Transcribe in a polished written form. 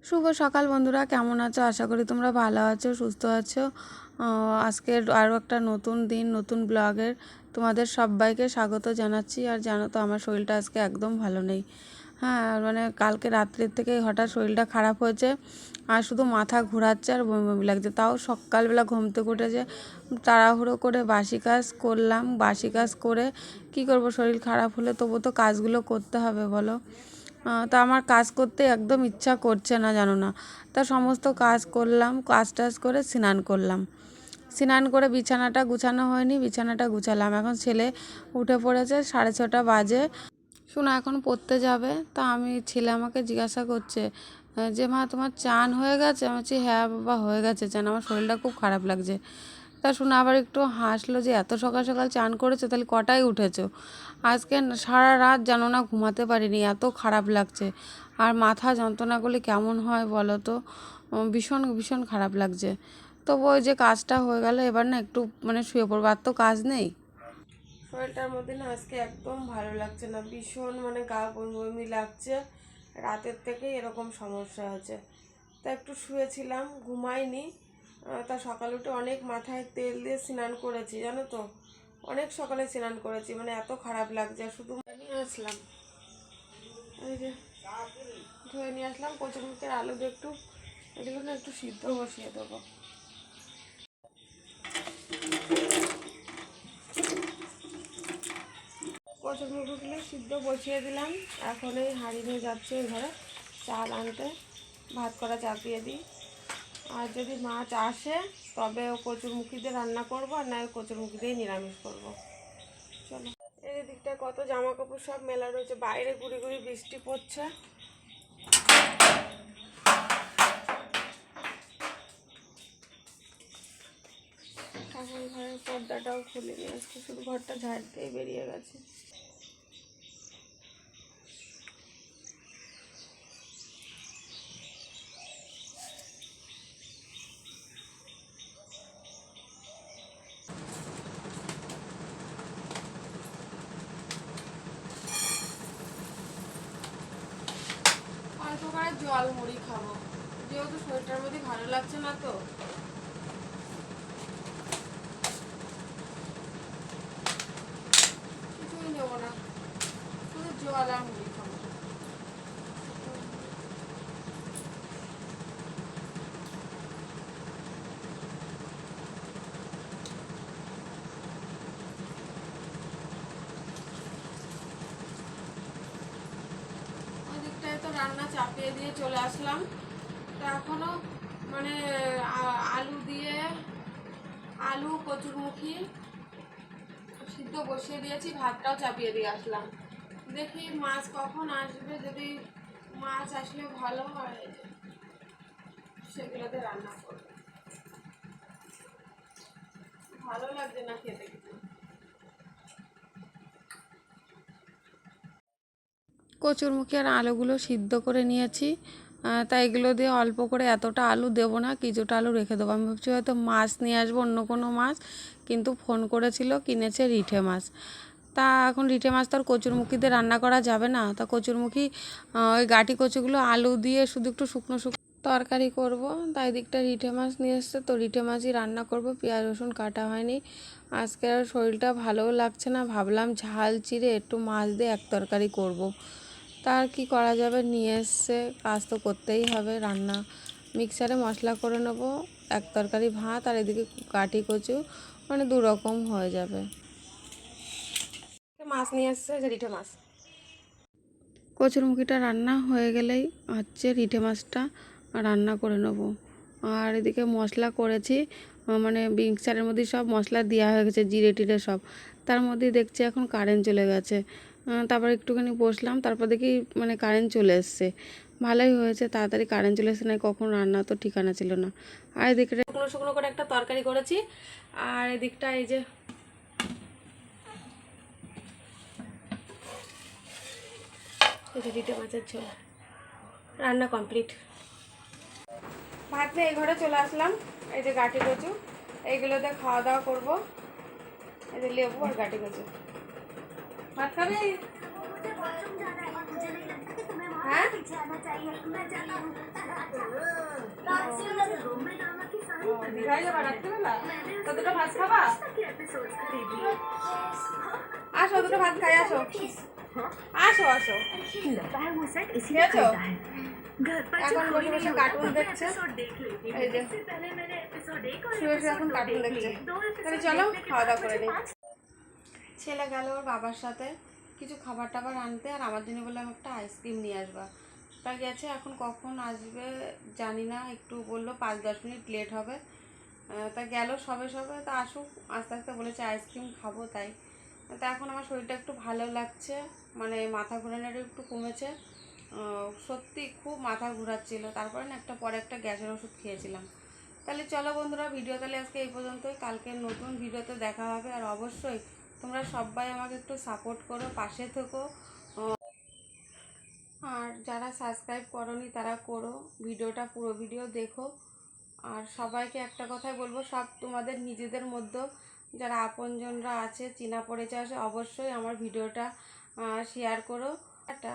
শুভ সকাল বন্ধুরা, কেমন আছো? আশা করি তোমরা ভালো আছো, সুস্থ আছো। আজকের আরও একটা নতুন দিন, নতুন ব্লগের তোমাদের সবাইকে স্বাগত জানাচ্ছি। আর জানো তো, আমার শরীরটা আজকে একদম ভালো নেই। হ্যাঁ, মানে কালকে রাত্রির থেকে হঠাৎ শরীরটা খারাপ হয়েছে, আর শুধু মাথা ঘোরাচ্ছে আর বমি বমি লাগছে। তাও সকালবেলা ঘুম থেকে উঠেছে, তাড়াহুড়ো করে বাসি কাজ করলাম। বাসি কাজ করে কি করব, শরীর খারাপ হলে তবু তো কাজগুলো করতে হবে বলো। তা আমার কাজ করতে একদম ইচ্ছা করছে না, জানো না। তা সমস্ত কাজ করলাম, কাজ টাজ করে স্নান করলাম। স্নান করে বিছানাটা গুছানো হয়নি, বিছানাটা গুছালাম। এখন ছেলে উঠে পড়েছে, 6:30 বাজে। শোনো, এখন পড়তে যাবে। তা ছেলে আমাকে জিজ্ঞাসা করছে যে মা, তোমার চান হয়ে গেছে? আমি বলছি হ্যাঁ বাবা, হয়ে গেছে চান, আমার শরীরটা খুব খারাপ লাগছে। তা শুনে আবার একটু হাসলো যে এত সকাল সকাল চান করেছো, তাহলে কটায় উঠেছো? আজকে সারা রাত জানো না, ঘুমাতে পারিনি, এত খারাপ লাগছে। আর মাথা যন্ত্রণাগুলি কেমন হয় বলো তো, ভীষণ ভীষণ খারাপ লাগছে। তবু ওই যে কাজটা হয়ে গেল, এবার না একটু মানে শুয়ে পড়বো, আর তো কাজ নেই। শরীরটার মধ্যে না আজকে একদম ভালো লাগছে না, ভীষণ মানে গা বমি বমি লাগছে। রাতের থেকে এরকম সমস্যা হচ্ছে। তা একটু শুয়েছিলাম, ঘুমাইনি। তা সকালে উঠে অনেক মাথায় তেল দিয়ে স্নান করেছি, জানো তো, অনেক সকালে স্নান করেছি, মানে এত খারাপ লাগছে। শুধু নিয়ে আসলাম, এই যে ধুয়ে নিয়ে আসলাম কচুরমুখের আলু দিয়ে একটু, এগুলো না একটু সিদ্ধ বসিয়ে দেবো। কচুরমুখগুলো সিদ্ধ বসিয়ে দিলাম। এখন এই হাঁড়ি নিয়ে যাচ্ছে ওই ঘরে চাল আনতে, ভাত করা চাপিয়ে দিই। আর যদি মাছ আসে তবে ও কচুরমুখী দিয়ে রান্না করবো, আর না কচুরমুখী দিয়ে নিরামিষ করবো। চলো, এই দিকটা কত জামা কাপড় সব মেলা রয়েছে, বাইরে গুড়ি গুড়ি বৃষ্টি পড়ছে। এখন ঘরের পর্দাটাও খুলে নিয়ে আসছে, শুধু ঘরটা ঝাড় দিয়ে বেরিয়ে গেছে। অল্প করে জল মুড়ি খাবো, যেহেতু শরীরটার মধ্যে ভালো লাগছে না, তো কিছুই নেবো না, শুধু জল আর মুড়ি খাবো। ওই দিকটায় তো রান্না চাপিয়ে দিয়ে চলে আসলাম। তো এখনো মানে আলু দিয়ে, আলু কচুরমুখী সিদ্ধ বসিয়ে দিয়েছি, ভাতটাও চাপিয়ে দিয়ে আসলাম। দেখি মাছ কখন আসবে, যদি মাছ আসলে ভালো হয় সেগুলোতে রান্না করবো। ভালো লাগছে না খেতে কিছু। কচুরমুখী আর আলুগুলো সিদ্ধ করে নিয়েছি। তাই এগুলো দিয়ে অল্প করে, এতটা আলু দেবো না, কিছুটা আলু রেখে দেবো। আমি ভাবছি হয়তো মাছ নিয়ে আসবো, অন্য কোনো মাছ, কিন্তু ফোন করেছিল, কিনেছে রিঠে মাছ। তা এখন রিঠে মাছ তো আর কচুরমুখী দিয়ে রান্না করা যাবে না। তা কচুরমুখী ওই গাঁটি কচুগুলো আলু দিয়ে শুধু একটু শুকনো শুকনো তরকারি করব। তাই দিকটা রিঠে মাছ নিয়ে এসছে, তো রিঠে মাছই রান্না করব। পেঁয়াজ রসুন কাটা হয়নি। আজকে আর শরীরটা ভালোও লাগছে না, ভাবলাম ঝাল চিড়ে একটু মাছ দিয়ে এক তরকারি করব। তার কি করা যাবে, নিয়ে এসছে, কাজ তো করতেই হবে। রান্না মিক্সারে মশলা করে নেব, এক তরকারি ভাত, আর এদিকে কাটি কচু, মানে দু রকম হয়ে যাবে। মাছ নিয়ে এসছে, যে রিঠে মাছ। কচুরমুখিটা রান্না হয়ে গেলেই হচ্ছে রিঠে মাছটা রান্না করে নেব। আর এদিকে মশলা করেছি, মানে মিক্সারের মধ্যে সব মশলা দেওয়া হয়ে গেছে, জিরে টিরে সব। তার মধ্যে দেখছি এখন কারেন্ট চলে গেছে। তারপর একটুখানি বসলাম, তারপর দেখি মানে কারেন্ট চলে এসছে। ভালোই হয়েছে, তাড়াতাড়ি কারেন্ট চলে এসছে, না কখন রান্না তো ঠিকানা ছিল না। আর এদিকে শুকনো শুকনো করে একটা তরকারি করেছি। আর এদিকটা এই যে রিঠে মাছের ঝোল রান্না কমপ্লিট। ভাত নিয়ে এই ঘরে চলে আসলাম। এই যে গাঁটি কচু, এইগুলোতে খাওয়া দাওয়া করবো। এই যে লেবু আর গাঁটি কচু। ভাত খাবি? হ্যাঁ, দীঘায় যাবা রাত্রিবেলা? তো দুটো ভাত খাবা? আসো, দুটো ভাত খাই, আসো আসো আসো। খেয়েছো? এখন বসে বসে কার্টুন দেখছে, এই যে শুয়ে শুয়ে এখন কার্টুন দেখছে। তাহলে চলো খাওয়া দাওয়া করে নিই। ছেলে গেল ওর বাবার সাথে কিছু খাবার টাবার আনতে, আর আমার জন্য বললাম একটা আইসক্রিম নিয়ে আসবা। তা গেছে, এখন কখন আসবে জানি না, একটু বললো 5-10 মিনিট লেট হবে। তা গেল সবে সবে, তা আসুক, আস্তে আস্তে বলেছে আইসক্রিম খাবো তাই। তা এখন আমার শরীরটা একটু ভালো লাগছে, মানে মাথা ঘোরানোটা একটু কমেছে। সত্যি খুব মাথা ঘোরাচ্ছিল, তারপরে না একটা পরে একটা গ্যাসের ওষুধ খেয়েছিলাম। তাহলে চলো বন্ধুরা, ভিডিও তাহলে আজকে এই পর্যন্তই, কালকে নতুন ভিডিওতে দেখা হবে। আর অবশ্যই তোমরা সবাই আমাকে একটু সাপোর্ট করো, পাশে থেকো। আর যারা সাবস্ক্রাইব করোনি তারা করো, ভিডিওটা পুরো ভিডিও দেখো। আর সবাইকে একটা কথাই বলবো, সব তোমাদের নিজেদের মধ্যে যারা আপনজনরা আছে, চেনা পরিচয় আছে, অবশ্যই আমার ভিডিওটা শেয়ার করো। টাটা।